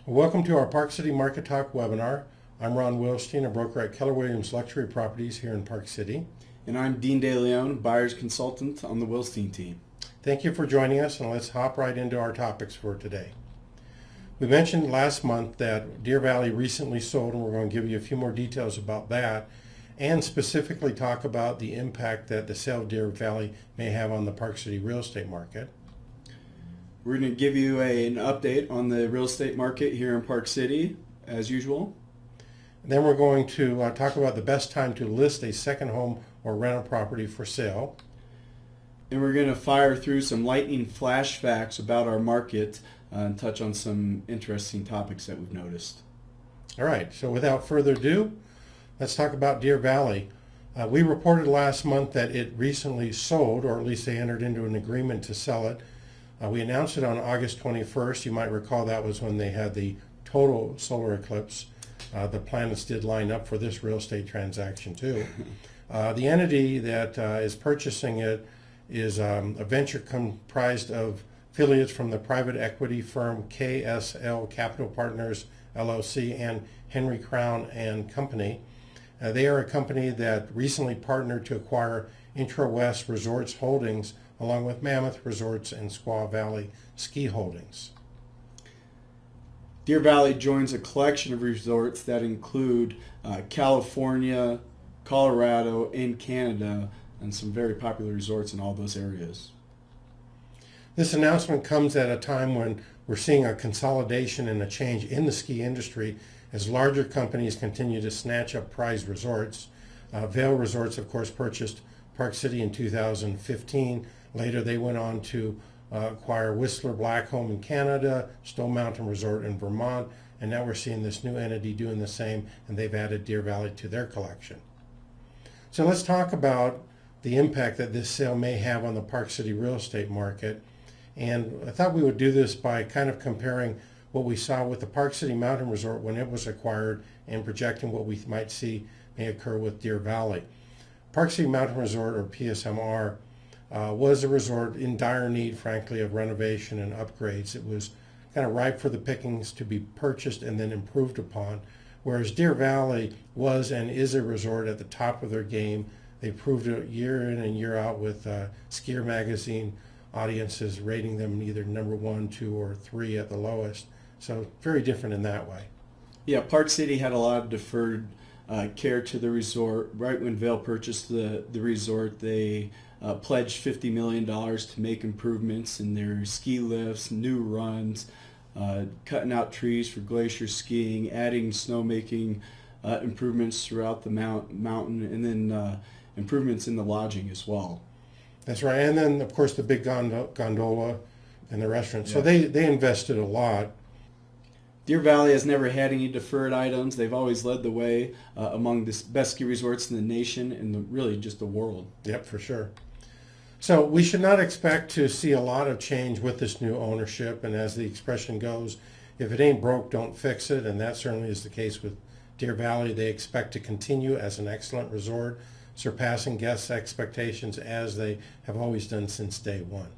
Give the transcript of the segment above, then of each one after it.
Welcome to our Park City Market Talk webinar. I'm Ron Wilstein, a broker at Keller Williams Luxury Properties here in Park City. And I'm Dean DeLeon, buyer's consultant on the Wilstein team. Thank you for joining us, and let's hop right into our topics for today. We mentioned last month that Deer Valley recently sold, and we're going to give you a few more details about that, and specifically talk about the impact that the sale of Deer Valley may have on the Park City real estate market. We're going to give you an update on the real estate market here in Park City, as usual. Then we're going to talk about the best time to list a second home or rental property for sale. And we're going to fire through some lightning flash facts about our market and touch on some interesting topics that we've noticed. All right, so without further ado, let's talk about Deer Valley. We reported last month that it recently sold, or at least they entered into an agreement to sell it. We announced it on August 21st. You might recall that was when they had the total solar eclipse. The planets did line up for this real estate transaction too. The entity that is purchasing it is a venture comprised of affiliates from the private equity firm KSL Capital Partners LLC and Henry Crown and Company. They are a company that recently partnered to acquire Intra-West Resorts Holdings along with Mammoth Resorts and Squaw Valley Ski Holdings. Deer Valley joins a collection of resorts that include California, Colorado, and Canada, and some very popular resorts in all those areas. This announcement comes at a time when we're seeing a consolidation and a change in the ski industry as larger companies continue to snatch up prized resorts. Vail Resorts, of course, purchased Park City in 2015. Later, they went on to acquire Whistler Blackcomb in Canada, Stone Mountain Resort in Vermont, and now we're seeing this new entity doing the same, and they've added Deer Valley to their collection. So let's talk about the impact that this sale may have on the Park City real estate market. And I thought we would do this by kind of comparing what we saw with the Park City Mountain Resort when it was acquired and projecting what we might see may occur with Deer Valley. Park City Mountain Resort, or PSMR, was a resort in dire need, frankly, of renovation and upgrades. It was kind of ripe for the pickings to be purchased and then improved upon, whereas Deer Valley was and is a resort at the top of their game. They proved it year in and year out with Skier Magazine audiences rating them either number 1, 2, or 3 at the lowest. So very different in that way. Yeah, Park City had a lot of deferred care to the resort. Right when Vail purchased the resort, they pledged $50 million to make improvements in their ski lifts, new runs, cutting out trees for glacier skiing, adding snowmaking improvements throughout the mountain, and then improvements in the lodging as well. That's right. And then, of course, the big gondola and the restaurant. Yeah. So they invested a lot. Deer Valley has never had any deferred items. They've always led the way among the best ski resorts in the nation and really just the world. Yep, for sure. So we should not expect to see a lot of change with this new ownership. And as the expression goes, if it ain't broke, don't fix it. And that certainly is the case with Deer Valley. They expect to continue as an excellent resort, surpassing guests' expectations as they have always done since day one.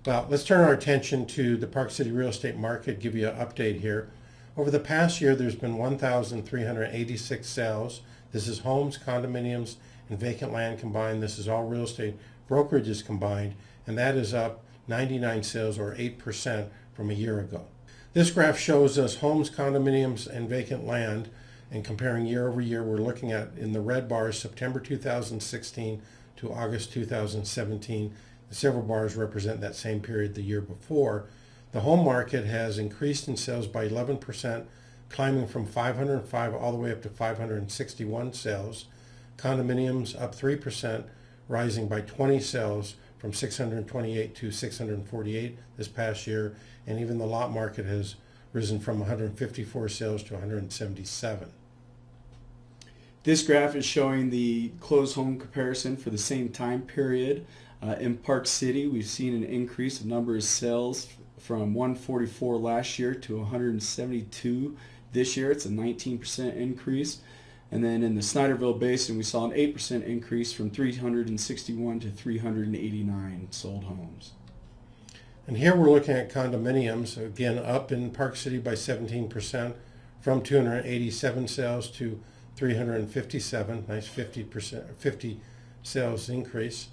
Well, let's turn our attention to the Park City real estate market, give you an update here. Over the past year, there's been 1,386 sales. This is homes, condominiums, and vacant land combined. This is all real estate brokerages combined, and that is up 99 sales, or 8% from a year ago. This graph shows us homes, condominiums, and vacant land, and comparing year over year, we're looking at, in the red bars, September 2016 to August 2017. The silver bars represent that same period the year before. The home market has increased in sales by 11%, climbing from 505 all the way up to 561 sales. Condominiums up 3%, rising by 20 sales from 628 to 648 this past year. And even the lot market has risen from 154 sales to 177. This graph is showing the closed home comparison for the same time period. In Park City, we've seen an increase in number of sales from 144 last year to 172 this year. It's a 19% increase. And then in the Snyderville Basin, we saw an 8% increase from 361 to 389 sold homes. And here we're looking at condominiums, again up in Park City by 17%, from 287 sales to 357, nice 50 sales increase.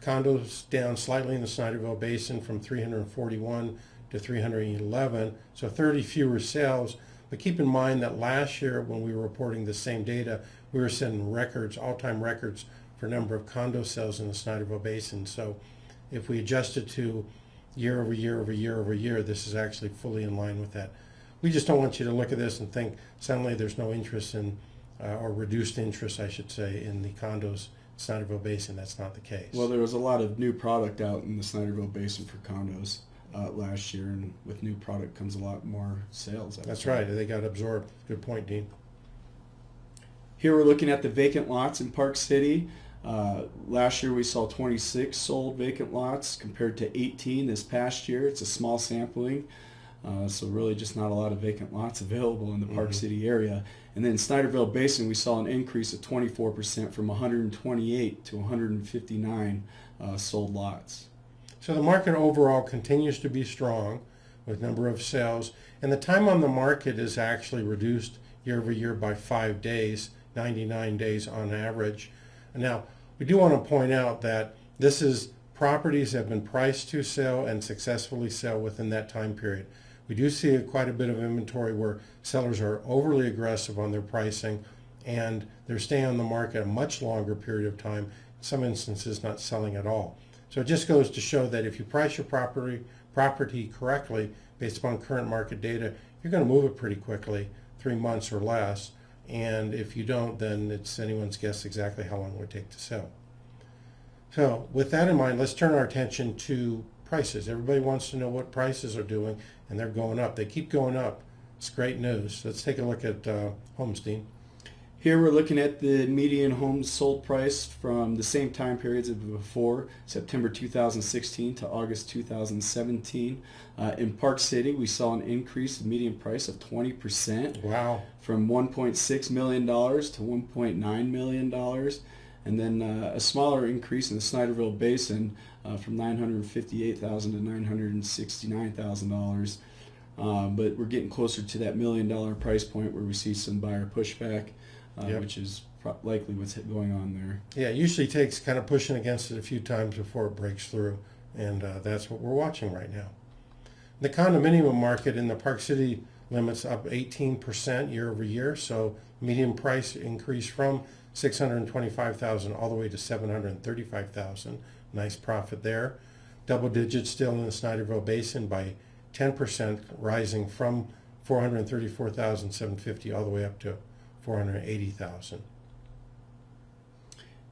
Condos down slightly in the Snyderville Basin from 341 to 311, so 30 fewer sales. But keep in mind that last year when we were reporting the same data, we were setting records, all-time records for number of condo sales in the Snyderville Basin. So if we adjust it to year over year over year over year, this is actually fully in line with that. We just don't want you to look at this and think suddenly there's no interest in, or reduced interest, I should say, in the condos in Snyderville Basin. That's not the case. Well, there was a lot of new product out in the Snyderville Basin for condos last year, and with new product comes a lot more sales. That's right. They got absorbed. Good point, Dean. Here we're looking at the vacant lots in Park City. Last year we saw 26 sold vacant lots compared to 18 this past year. It's a small sampling, so really just not a lot of vacant lots available in the Park City area. And then in Snyderville Basin we saw an increase of 24% from 128 to 159 sold lots. So the market overall continues to be strong with number of sales, and the time on the market is actually reduced year over year by 5 days, 99 days on average. And now, we do want to point out that this is properties that have been priced to sell and successfully sell within that time period. We do see quite a bit of inventory where sellers are overly aggressive on their pricing and they're staying on the market a much longer period of time, in some instances not selling at all. So it just goes to show that if you price your property correctly based upon current market data, you're going to move it pretty quickly, 3 months or less. And if you don't, then it's anyone's guess exactly how long it would take to sell. So with that in mind, let's turn our attention to prices. Everybody wants to know what prices are doing, and they're going up. They keep going up. It's great news. Let's take a look at Wilstein. Here we're looking at the median home sold price from the same time periods of before, September 2016 to August 2017. In Park City, we saw an increase in median price of 20%. Wow. From $1.6 million to $1.9 million. And then a smaller increase in the Snyderville Basin from $958,000 to $969,000. But we're getting closer to that $1 million price point where we see some buyer pushback. Which is likely what's going on there. Yeah, it usually takes kind of pushing against it a few times before it breaks through, and that's what we're watching right now. The condominium market in the Park City limits up 18% year over year, so median price increased from $625,000 all the way to $735,000. Nice profit there. Double digits still in the Snyderville Basin by 10%, rising from $434,750 all the way up to $480,000.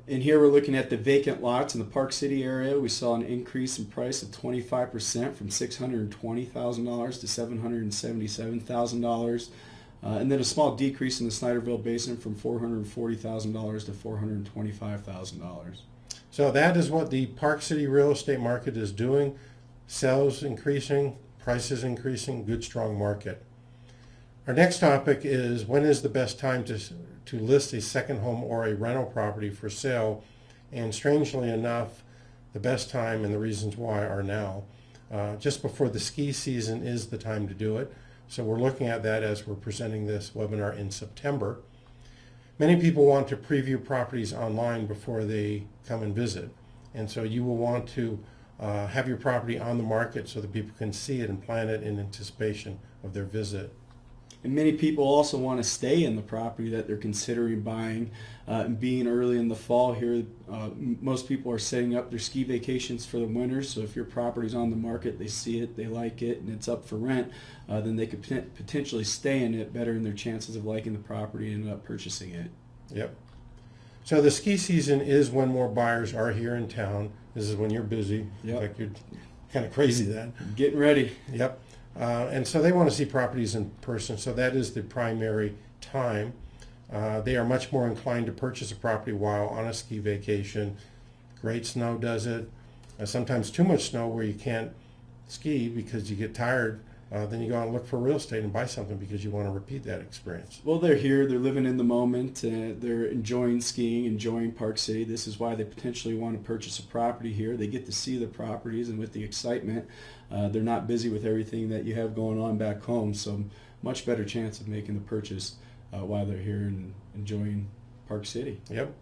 And here we're looking at the vacant lots in the Park City area. We saw an increase in price of 25% from $620,000 to $777,000. And then a small decrease in the Snyderville Basin from $440,000 to $425,000. So that is what the Park City real estate market is doing. Sales increasing, prices increasing, good strong market. Our next topic is when is the best time to list a second home or a rental property for sale. And strangely enough, the best time and the reasons why are now. Just before the ski season is the time to do it. So we're looking at that as we're presenting this webinar in September. Many people want to preview properties online before they come and visit. And so you will want to have your property on the market so that people can see it and plan it in anticipation of their visit. And many people also want to stay in the property that they're considering buying. And being early in the fall here, most people are setting up their ski vacations for the winter. So if your property's on the market, they see it, they like it, and it's up for rent, then they could potentially stay in it, bettering their chances of liking the property and purchasing it. Yep. So the ski season is when more buyers are here in town. This is when you're busy. Yep. In fact, you're kind of crazy then. Getting ready. Yep. And so they want to see properties in person, so that is the primary time. They are much more inclined to purchase a property while on a ski vacation. Great snow does it. Sometimes too much snow where you can't ski because you get tired then you go out and look for real estate and buy something because you want to repeat that experience. Well, they're here, they're living in the moment, they're enjoying skiing, enjoying Park City. This is why they potentially want to purchase a property here. They get to see the properties, and with the excitement, they're not busy with everything that you have going on back home, so much better chance of making the purchase while they're here and enjoying Park City. Yep.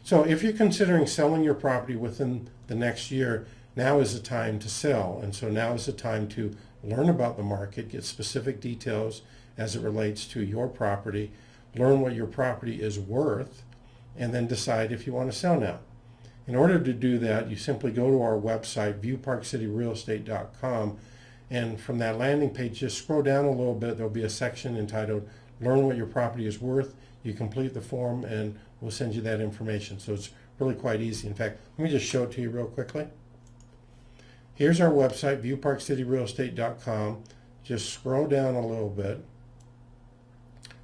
So if you're considering selling your property within the next year, now is the time to sell. And so now is the time to learn about the market, get specific details as it relates to your property, learn what your property is worth, and then decide if you want to sell now. In order to do that, you simply go to our website, BuyParkCityRealEstate.com, and from that landing page, just scroll down a little bit. There'll be a section entitled Learn What Your Property is Worth. You complete the form, and we'll send you that information. So it's really quite easy. In fact, let me just show it to you real quickly. Here's our website, BuyParkCityRealEstate.com. Just scroll down a little bit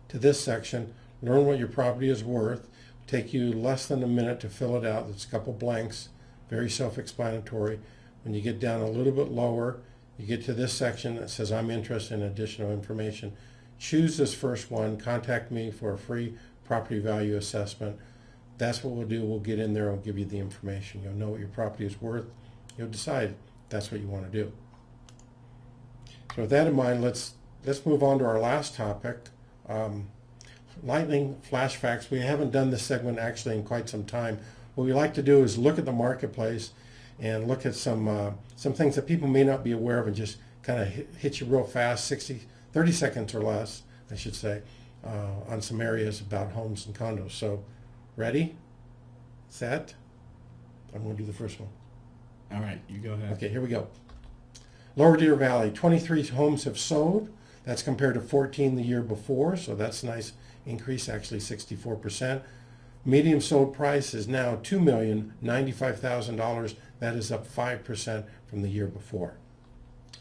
to this section, Learn What Your Property is Worth. Take you less than a minute to fill it out. There's a couple blanks, very self-explanatory. When you get down a little bit lower, you get to this section that says, I'm interested in additional information. Choose this first one, contact me for a free property value assessment. That's what we'll do. We'll get in there and give you the information. You'll know what your property is worth. You'll decide that's what you want to do. So with that in mind, let's move on to our last topic. Lightning flash facts. We haven't done this segment actually in quite some time. What we like to do is look at the marketplace and look at some things that people may not be aware of and just kind of hit you real fast, 30 seconds or less, I should say, on some areas about homes and condos. So ready, set, I'm going to do the first one. All right, you go ahead. Okay, here we go. Lower Deer Valley, 23 homes have sold. That's compared to 14 the year before, so that's a nice increase, actually 64%. Median sold price is now $2,095,000. That is up 5% from the year before.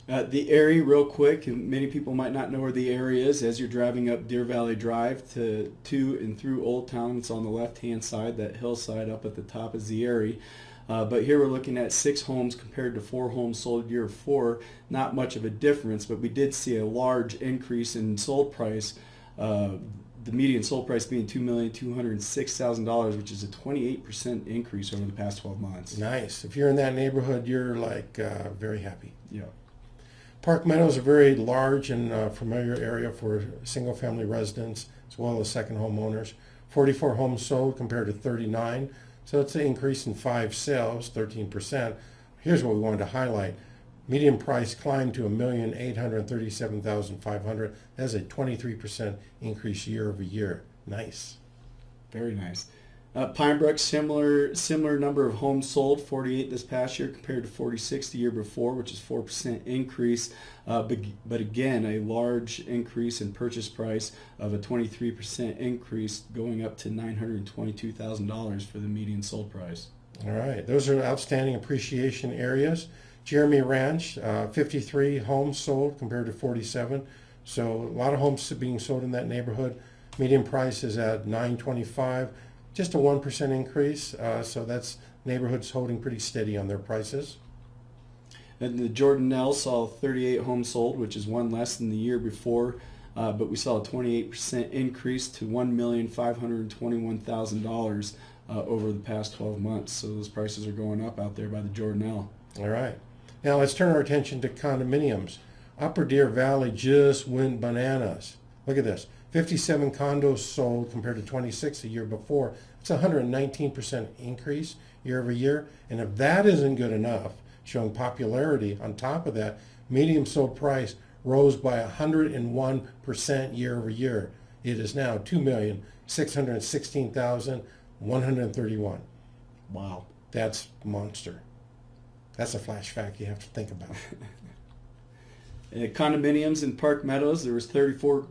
The area, real quick, and many people might not know where the area is. As you're driving up Deer Valley Drive to and through Old Town, it's on the left-hand side. That hillside up at the top is the area. But here we're looking at 6 homes compared to 4 homes sold year before. Not much of a difference, but we did see a large increase in sold price. The median sold price being $2,206,000, which is a 28% increase over the past 12 months. Nice. If you're in that neighborhood, you're like very happy. Yeah. Park Meadow is a very large and familiar area for single-family residents as well as second homeowners. 44 homes sold compared to 39. So it's an increase in 5 sales, 13%. Here's what we wanted to highlight. Median price climbed to $1,837,500. That's a 23% increase year over year. Nice. Very nice. Pine Brook, similar number of homes sold, 48 this past year compared to 46 the year before, which is 4% increase. But again, a large increase in purchase price of a 23% increase, going up to $922,000 for the median sold price. All right. Those are outstanding appreciation areas. Jeremy Ranch, 53 homes sold compared to 47. So a lot of homes being sold in that neighborhood. Median price is at $925. Just a 1% increase, so that's neighborhoods holding pretty steady on their prices. And the Jordanelle saw 38 homes sold, which is one less than the year before, but we saw a 28% increase to $1,521,000 over the past 12 months. So those prices are going up out there by the Jordanelle. All right. Now let's turn our attention to condominiums. Upper Deer Valley just went bananas. Look at this. 57 condos sold compared to 26 the year before. It's a 119% increase year over year. And if that isn't good enough, showing popularity, on top of that, median sold price rose by 101% year over year. It is now $2,616,131. Wow. That's monster. That's a flash fact you have to think about. Condominiums in Park Meadows, there was 34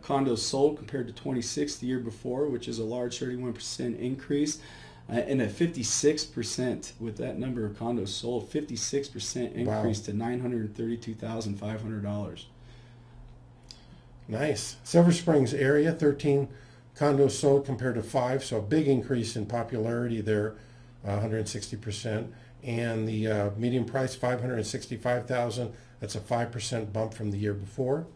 condos sold compared to 26 the year before, which is a large 31% increase. And a 56% with that number of condos sold, 56% increase to $932,500. Nice. Silver Springs area, 13 condos sold compared to 5, so a big increase in popularity there, 160%. and the median price $565,000. That's a 5% bump from the year before.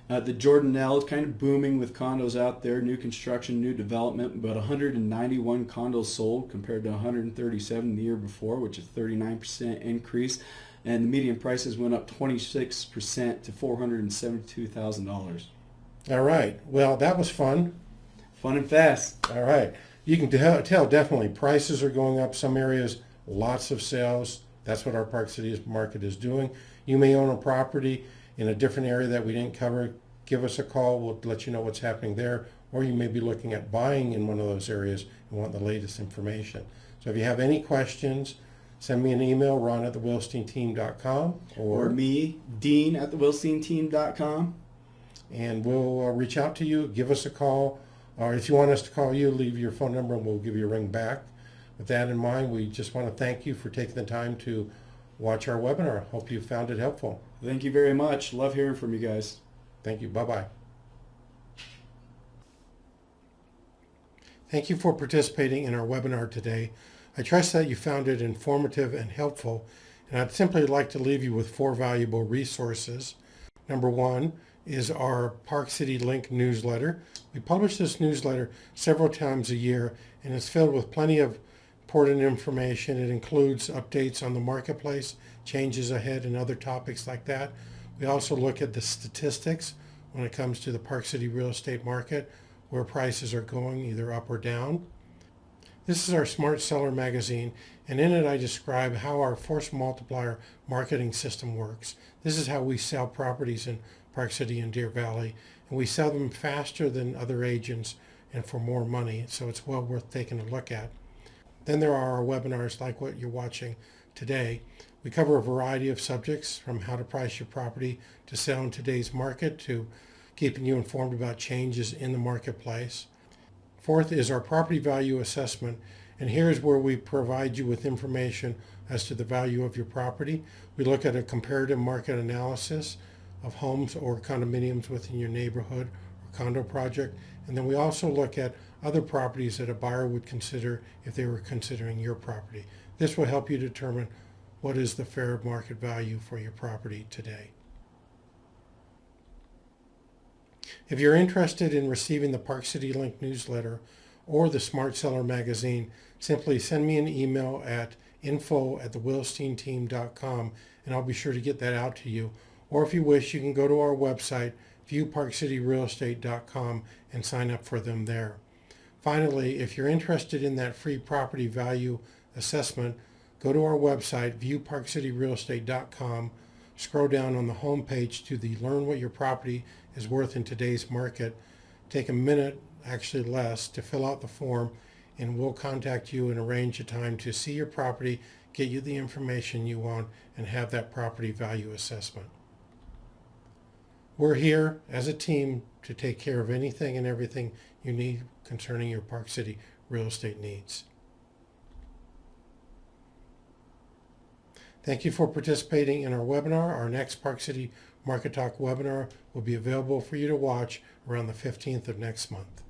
The Jordanelle is kind of booming with condos out there, new construction, new development, but 191 condos sold compared to 137 the year before, which is a 39% increase. And the median prices went up 26% to $472,000. All right. Well, that was fun. Fun and fast. All right. You can tell definitely prices are going up. Some areas, lots of sales. That's what our Park City market is doing. You may own a property in a different area that we didn't cover. Give us a call. We'll let you know what's happening there. Or you may be looking at buying in one of those areas and want the latest information. So if you have any questions, send me an email, ron@thewilsteinteam.com. Or me, Dean at thewilsteinteam.com. And we'll reach out to you. Give us a call. Or if you want us to call you, leave your phone number and we'll give you a ring back. With that in mind, we just want to thank you for taking the time to watch our webinar. Hope you found it helpful. Thank you very much. Love hearing from you guys. Thank you. Bye-bye. Thank you for participating in our webinar today. I trust that you found it informative and helpful, and I'd simply like to leave you with 4 valuable resources. Number 1 is our Park City Link newsletter. We publish this newsletter several times a year, and it's filled with plenty of important information. It includes updates on the marketplace, changes ahead, and other topics like that. We also look at the statistics when it comes to the Park City real estate market, where prices are going either up or down. This is our Smart Seller magazine, and in it I describe how our force multiplier marketing system works. This is how we sell properties in Park City and Deer Valley, and we sell them faster than other agents and for more money, so it's well worth taking a look at. Then there are our webinars like what you're watching today. We cover a variety of subjects, from how to price your property to sell in today's market to keeping you informed about changes in the marketplace. 4th is our property value assessment, and here's where we provide you with information as to the value of your property. We look at a comparative market analysis of homes or condominiums within your neighborhood or condo project, and then we also look at other properties that a buyer would consider if they were considering your property. This will help you determine what is the fair market value for your property today. If you're interested in receiving the Park City Link newsletter or the Smart Seller magazine, simply send me an email at info@thewilsteinteam.com and I'll be sure to get that out to you. Or if you wish, you can go to our website, viewparkcityrealestate.com, and sign up for them there. Finally, if you're interested in that free property value assessment, go to our website, viewparkcityrealestate.com, scroll down on the home page to the Learn What Your Property is Worth in Today's Market. Take a minute, actually less, to fill out the form, and we'll contact you and arrange a time to see your property, get you the information you want, and have that property value assessment. We're here as a team to take care of anything and everything you need concerning your Park City real estate needs. Thank you for participating in our webinar. Our next Park City Market Talk webinar will be available for you to watch around the 15th of next month.